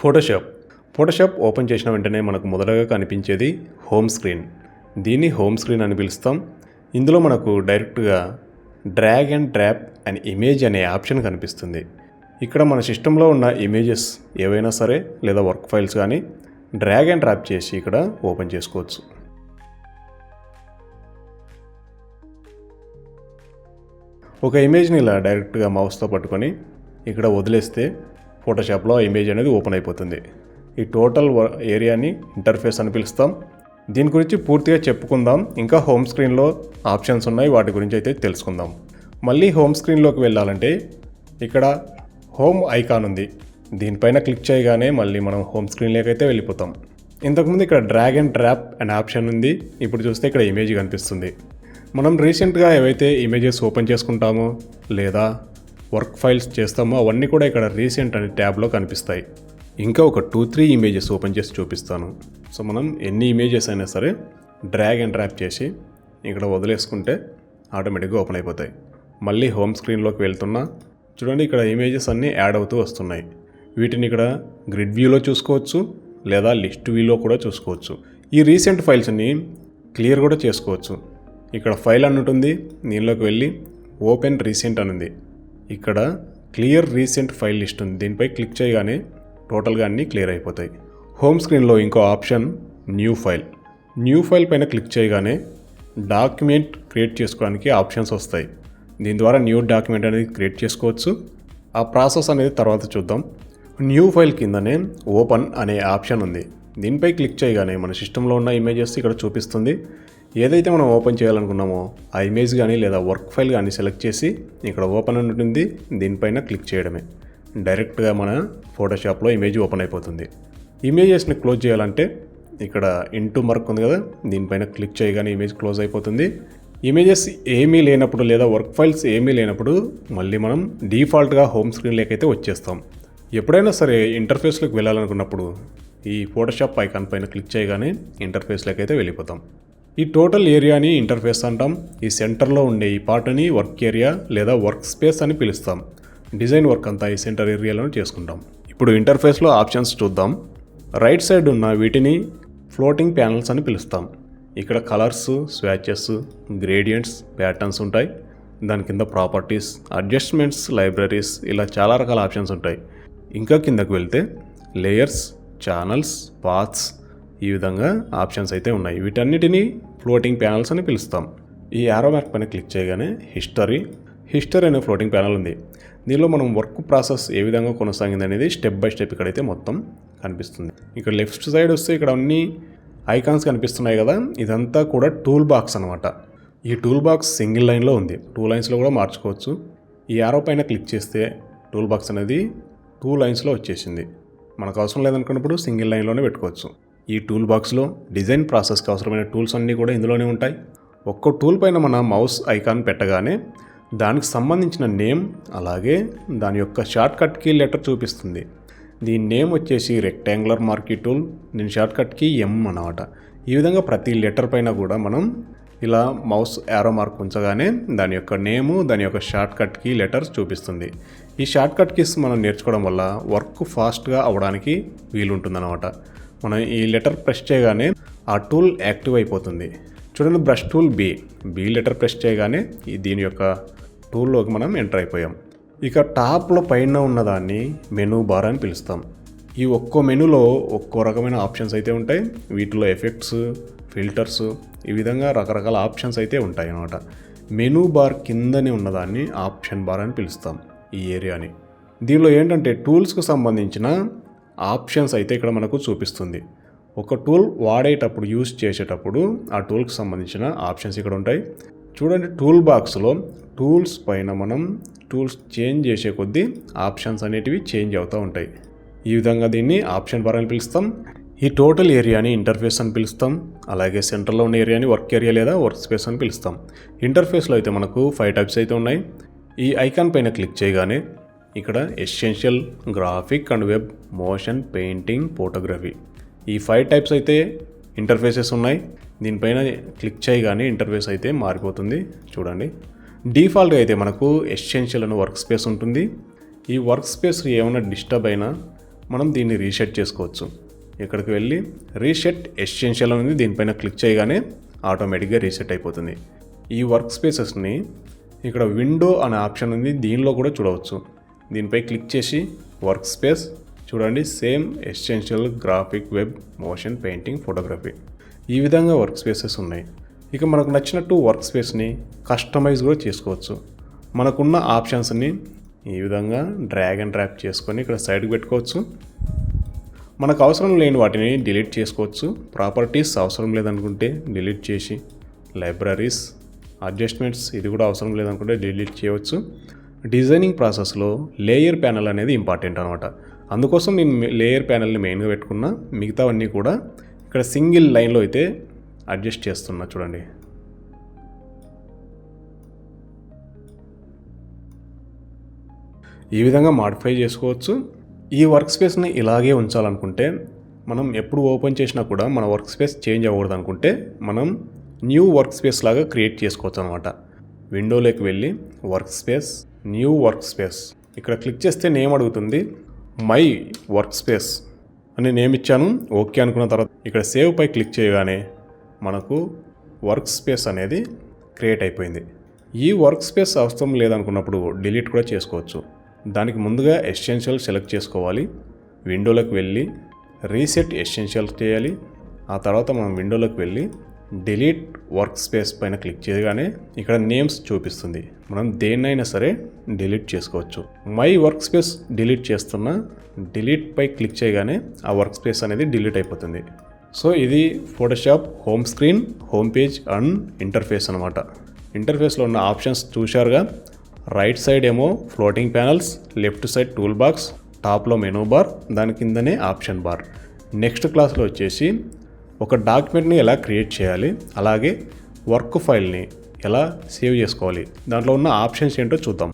Photoshop open చేసిన వెంటనే మనకు మొదటగా కనిపించేది హోమ్ స్క్రీన్. దీన్ని హోమ్ స్క్రీన్ అని పిలుస్తాం. ఇందులో మనకు డైరెక్ట్గా drag and drop and image అనే ఆప్షన్ కనిపిస్తుంది. ఇక్కడ మన సిస్టంలో ఉన్న ఇమేజెస్ ఏవైనా సరే లేదా వర్క్ ఫైల్స్ కానీ డ్రాగ్ అండ్ డ్రాప్ చేసి ఇక్కడ ఓపెన్ చేసుకోవచ్చు. ఒక ఇమేజ్ని ఇలా డైరెక్ట్గా మౌస్తో పట్టుకొని ఇక్కడ వదిలేస్తే ఫోటోషాప్లో ఆ ఇమేజ్ అనేది ఓపెన్ అయిపోతుంది. ఈ టోటల్ ఏరియాని ఇంటర్ఫేస్ అని పిలుస్తాం. దీని గురించి పూర్తిగా చెప్పుకుందాం. ఇంకా హోమ్ స్క్రీన్లో ఆప్షన్స్ ఉన్నాయి, వాటి గురించి అయితే తెలుసుకుందాం. మళ్ళీ హోమ్ స్క్రీన్లోకి వెళ్ళాలంటే ఇక్కడ హోమ్ ఐకాన్ ఉంది. దీనిపైన క్లిక్ చేయగానే మళ్ళీ మనం హోమ్ స్క్రీన్లోకి అయితే వెళ్ళిపోతాం. ఇంతకుముందు ఇక్కడ డ్రాగ్ అండ్ డ్రాప్ అనే ఆప్షన్ ఉంది. ఇప్పుడు చూస్తే ఇక్కడ ఇమేజ్ కనిపిస్తుంది. మనం రీసెంట్గా ఏవైతే ఇమేజెస్ ఓపెన్ చేసుకుంటామో లేదా వర్క్ ఫైల్స్ చేస్తామో అవన్నీ కూడా ఇక్కడ రీసెంట్ అనే ట్యాబ్లో కనిపిస్తాయి. ఇంకా ఒక 2-3 ఇమేజెస్ ఓపెన్ చేసి చూపిస్తాను. సో మనం ఎన్ని ఇమేజెస్ అయినా సరే డ్రాగ్ అండ్ డ్రాప్ చేసి ఇక్కడ వదిలేసుకుంటే ఆటోమేటిక్గా ఓపెన్ అయిపోతాయి. మళ్ళీ హోమ్ స్క్రీన్లోకి వెళ్తున్నా చూడండి, ఇక్కడ ఇమేజెస్ అన్నీ యాడ్ అవుతూ వస్తున్నాయి. వీటిని ఇక్కడ గ్రిడ్ వ్యూలో చూసుకోవచ్చు లేదా లిస్ట్ వ్యూలో కూడా చూసుకోవచ్చు. ఈ రీసెంట్ ఫైల్స్ని క్లియర్ కూడా చేసుకోవచ్చు. ఇక్కడ ఫైల్ అని ఉంటుంది, దీనిలోకి వెళ్ళి ఓపెన్ రీసెంట్ అని ఉంది. ఇక్కడ క్లియర్ రీసెంట్ ఫైల్ లిస్ట్ ఉంది. దీనిపై క్లిక్ చేయగానే టోటల్గా అన్నీ క్లియర్ అయిపోతాయి. హోమ్ స్క్రీన్లో ఇంకో ఆప్షన్ న్యూ ఫైల్ పైన క్లిక్ చేయగానే డాక్యుమెంట్ క్రియేట్ చేసుకోవడానికి ఆప్షన్స్ వస్తాయి. దీని ద్వారా న్యూ డాక్యుమెంట్ అనేది క్రియేట్ చేసుకోవచ్చు. ఆ ప్రాసెస్ అనేది తర్వాత చూద్దాం. న్యూ ఫైల్ కిందనే ఓపెన్ అనే ఆప్షన్ ఉంది. దీనిపై క్లిక్ చేయగానే మన సిస్టంలో ఉన్న ఇమేజెస్ ఇక్కడ చూపిస్తుంది. ఏదైతే మనం ఓపెన్ చేయాలనుకున్నామో ఆ ఇమేజ్ కానీ లేదా వర్క్ ఫైల్ కానీ సెలెక్ట్ చేసి ఇక్కడ ఓపెన్ అని ఉంటుంది. దీనిపైన క్లిక్ చేయడమే డైరెక్ట్గా మన ఫోటోషాప్లో ఇమేజ్ ఓపెన్ అయిపోతుంది. ఇమేజెస్ని క్లోజ్ చేయాలంటే ఇక్కడ ఇంటూ మార్క్ ఉంది కదా, దీనిపైన క్లిక్ చేయగానే ఇమేజ్ క్లోజ్ అయిపోతుంది. ఇమేజెస్ ఏమీ లేనప్పుడు లేదా వర్క్ ఫైల్స్ ఏమీ లేనప్పుడు మళ్ళీ మనం డిఫాల్ట్గా హోమ్ స్క్రీన్లోకి అయితే వచ్చేస్తాం. ఎప్పుడైనా సరే ఇంటర్ఫేస్లోకి వెళ్ళాలనుకున్నప్పుడు ఈ ఫోటోషాప్ ఐకాన్ పైన క్లిక్ చేయగానే ఇంటర్ఫేస్లోకి అయితే వెళ్ళిపోతాం. ఈ టోటల్ ఏరియాని ఇంటర్ఫేస్ అంటాం. ఈ సెంటర్లో ఉండే ఈ పార్ట్ని వర్క్ ఏరియా లేదా వర్క్ స్పేస్ అని పిలుస్తాం. డిజైన్ వర్క్ అంతా ఈ సెంటర్ ఏరియాలో చేసుకుంటాం. ఇప్పుడు ఇంటర్ఫేస్లో ఆప్షన్స్ చూద్దాం. రైట్ సైడ్ ఉన్న వీటిని ఫ్లోటింగ్ ప్యానల్స్ అని పిలుస్తాం. ఇక్కడ కలర్స్, స్వాచెస్, గ్రేడియంట్స్, ప్యాటర్న్స్ ఉంటాయి. దాని కింద ప్రాపర్టీస్, అడ్జస్ట్మెంట్స్, లైబ్రరీస్, ఇలా చాలా రకాల ఆప్షన్స్ ఉంటాయి. ఇంకా కిందకు వెళ్తే లేయర్స్, ఛానల్స్, పాత్స్, ఈ విధంగా ఆప్షన్స్ అయితే ఉన్నాయి. వీటన్నిటిని ఫ్లోటింగ్ ప్యానల్స్ అని పిలుస్తాం. ఈ యారో మార్క్ పైన క్లిక్ చేయగానే హిస్టరీ అనే ఫ్లోటింగ్ ప్యానల్ ఉంది. దీనిలో మనం వర్క్ ప్రాసెస్ ఏ విధంగా కొనసాగింది అనేది స్టెప్ బై స్టెప్ ఇక్కడైతే మొత్తం కనిపిస్తుంది. ఇక్కడ లెఫ్ట్ సైడ్ వస్తే ఇక్కడ అన్ని ఐకాన్స్ కనిపిస్తున్నాయి కదా, ఇదంతా కూడా టూల్ బాక్స్ అనమాట. ఈ టూల్ బాక్స్ సింగిల్ లైన్లో ఉంది, 2 లైన్స్లో కూడా మార్చుకోవచ్చు. ఈ యారో పైన క్లిక్ చేస్తే టూల్ బాక్స్ అనేది 2 లైన్స్లో వచ్చేసింది. మనకు అవసరం లేదనుకున్నప్పుడు సింగిల్ లైన్లోనే పెట్టుకోవచ్చు. ఈ టూల్ బాక్స్లో డిజైన్ ప్రాసెస్కి అవసరమైన టూల్స్ అన్నీ కూడా ఇందులోనే ఉంటాయి. ఒక్కో టూల్ పైన మన మౌస్ ఐకాన్ పెట్టగానే దానికి సంబంధించిన నేమ్ అలాగే దాని యొక్క షార్ట్ కట్ కీ లెటర్ చూపిస్తుంది. దీని నేమ్ వచ్చేసి రెక్టాంగులర్ మార్కీ టూల్, దీని షార్ట్ కట్ కీ M అన్నమాట. ఈ విధంగా ప్రతి లెటర్ పైన కూడా మనం ఇలా మౌస్ యారో మార్క్ ఉంచగానే దాని యొక్క నేము, దాని యొక్క షార్ట్ కట్ కీ లెటర్స్ చూపిస్తుంది. ఈ షార్ట్ కట్ కీస్ మనం నేర్చుకోవడం వల్ల వర్క్ ఫాస్ట్గా అవ్వడానికి వీలుంటుందన్నమాట. మనం ఈ లెటర్ ప్రెస్ చేయగానే ఆ టూల్ యాక్టివ్ అయిపోతుంది. చూడండి, brush tool B letter press చేయగానే దీని యొక్క టూల్లోకి మనం ఎంటర్ అయిపోయాం. ఇక టాప్లో పైన ఉన్నదాన్ని మెనూ బార్ అని పిలుస్తాం. ఈ ఒక్కో మెనూలో ఒక్కో రకమైన ఆప్షన్స్ అయితే ఉంటాయి. వీటిలో ఎఫెక్ట్స్, ఫిల్టర్స్, ఈ విధంగా రకరకాల ఆప్షన్స్ అయితే ఉంటాయి అన్నమాట. మెనూ బార్ కిందనే ఉన్నదాన్ని ఆప్షన్ బార్ అని పిలుస్తాం ఈ ఏరియాని. దీనిలో ఏంటంటే టూల్స్కు సంబంధించిన ఆప్షన్స్ అయితే ఇక్కడ మనకు చూపిస్తుంది. ఒక టూల్ వాడేటప్పుడు, యూజ్ చేసేటప్పుడు ఆ టూల్కి సంబంధించిన ఆప్షన్స్ ఇక్కడ ఉంటాయి. చూడండి, టూల్ బాక్స్లో టూల్స్ పైన మనం టూల్స్ చేంజ్ చేసే కొద్దీ ఆప్షన్స్ అనేటివి చేంజ్ అవుతూ ఉంటాయి. ఈ విధంగా దీన్ని ఆప్షన్ బార్ అని పిలుస్తాం. ఈ టోటల్ ఏరియాని ఇంటర్ఫేస్ అని పిలుస్తాం. అలాగే సెంటర్లో ఉన్న ఏరియాని వర్క్ ఏరియా లేదా వర్క్ స్పేస్ అని పిలుస్తాం. ఇంటర్ఫేస్లో అయితే మనకు 5 టైప్స్ అయితే ఉన్నాయి. ఈ ఐకాన్ పైన క్లిక్ చేయగానే ఇక్కడ essential, graphic and web, motion, painting, photography, ఈ 5 టైప్స్ అయితే ఇంటర్ఫేసెస్ ఉన్నాయి. దీనిపైన క్లిక్ చేయగానే ఇంటర్ఫేస్ అయితే మారిపోతుంది. చూడండి, డిఫాల్ట్గా అయితే మనకు ఎసెన్షియల్ అనే వర్క్ స్పేస్ ఉంటుంది. ఈ వర్క్ స్పేస్ ఏమైనా డిస్టర్బ్ అయినా మనం దీన్ని రీసెట్ చేసుకోవచ్చు. ఇక్కడికి వెళ్ళి రీసెట్ ఎసెన్షియల్ అనేది దీనిపైన క్లిక్ చేయగానే ఆటోమేటిక్గా రీసెట్ అయిపోతుంది. ఈ వర్క్ స్పేసెస్ని ఇక్కడ విండో అనే ఆప్షన్ ఉంది, దీనిలో కూడా చూడవచ్చు. దీనిపై క్లిక్ చేసి వర్క్ స్పేస్ చూడండి, same essential, graphic, web, motion, painting, photography, ఈ విధంగా వర్క్ స్పేసెస్ ఉన్నాయి. ఇక మనకు నచ్చినట్టు వర్క్ స్పేస్ని కస్టమైజ్ కూడా చేసుకోవచ్చు. మనకున్న ఆప్షన్స్ని ఈ విధంగా డ్రాగ్ అండ్ డ్రాప్ చేసుకొని ఇక్కడ సైడ్కి పెట్టుకోవచ్చు. మనకు అవసరం లేని వాటిని డిలీట్ చేసుకోవచ్చు. ప్రాపర్టీస్ అవసరం లేదనుకుంటే డిలీట్ చేసి, లైబ్రరీస్, అడ్జస్ట్మెంట్స్ ఇది కూడా అవసరం లేదనుకుంటే డిలీట్ చేయవచ్చు. డిజైనింగ్ ప్రాసెస్లో లేయర్ ప్యానెల్ అనేది ఇంపార్టెంట్ అనమాట. అందుకోసం నేను లేయర్ ప్యానెల్ని మెయిన్గా పెట్టుకున్నా, మిగతావన్నీ కూడా ఇక్కడ సింగిల్ లైన్లో అయితే అడ్జస్ట్ చేస్తున్నా. చూడండి, ఈ విధంగా మాడిఫై చేసుకోవచ్చు. ఈ వర్క్ స్పేస్ని ఇలాగే ఉంచాలనుకుంటే, మనం ఎప్పుడు ఓపెన్ చేసినా కూడా మన వర్క్ స్పేస్ చేంజ్ అవ్వకూడదు అనుకుంటే మనం న్యూ వర్క్ స్పేస్ లాగా క్రియేట్ చేసుకోవచ్చు అనమాట. విండోలోకి వెళ్ళి work space, new work space ఇక్కడ క్లిక్ చేస్తే నేమ్ అడుగుతుంది. మై వర్క్ స్పేస్ అని నేమ్ ఇచ్చాను. ఓకే అనుకున్న తర్వాత ఇక్కడ సేవ్ పై క్లిక్ చేయగానే మనకు వర్క్ స్పేస్ అనేది క్రియేట్ అయిపోయింది. ఈ వర్క్ స్పేస్ అవసరం లేదనుకున్నప్పుడు డిలీట్ కూడా చేసుకోవచ్చు. దానికి ముందుగా ఎసెన్షియల్ సెలెక్ట్ చేసుకోవాలి. విండోలోకి వెళ్ళి రీసెట్ ఎసెన్షియల్ చేయాలి. ఆ తర్వాత మనం విండోలోకి వెళ్ళి డిలీట్ వర్క్ స్పేస్ పైన క్లిక్ చేయగానే ఇక్కడ నేమ్స్ చూపిస్తుంది. మనం దేన్నైనా సరే డిలీట్ చేసుకోవచ్చు. మై వర్క్ స్పేస్ డిలీట్ చేస్తున్నా, డిలీట్ పై క్లిక్ చేయగానే ఆ వర్క్ స్పేస్ అనేది డిలీట్ అయిపోతుంది. సో ఇది Photoshop home screen, home page and interface అనమాట. ఇంటర్ఫేస్లో ఉన్న ఆప్షన్స్ చూశారుగా. రైట్ సైడ్ ఏమో floating panels, left side tool box, టాప్లో మెనూ బార్, దాని కిందనే ఆప్షన్ బార్. నెక్స్ట్ క్లాస్లో వచ్చేసి ఒక డాక్యుమెంట్ని ఎలా క్రియేట్ చేయాలి, అలాగే వర్క్ ఫైల్ని ఎలా సేవ్ చేసుకోవాలి, దాంట్లో ఉన్న ఆప్షన్స్ ఏంటో చూద్దాం.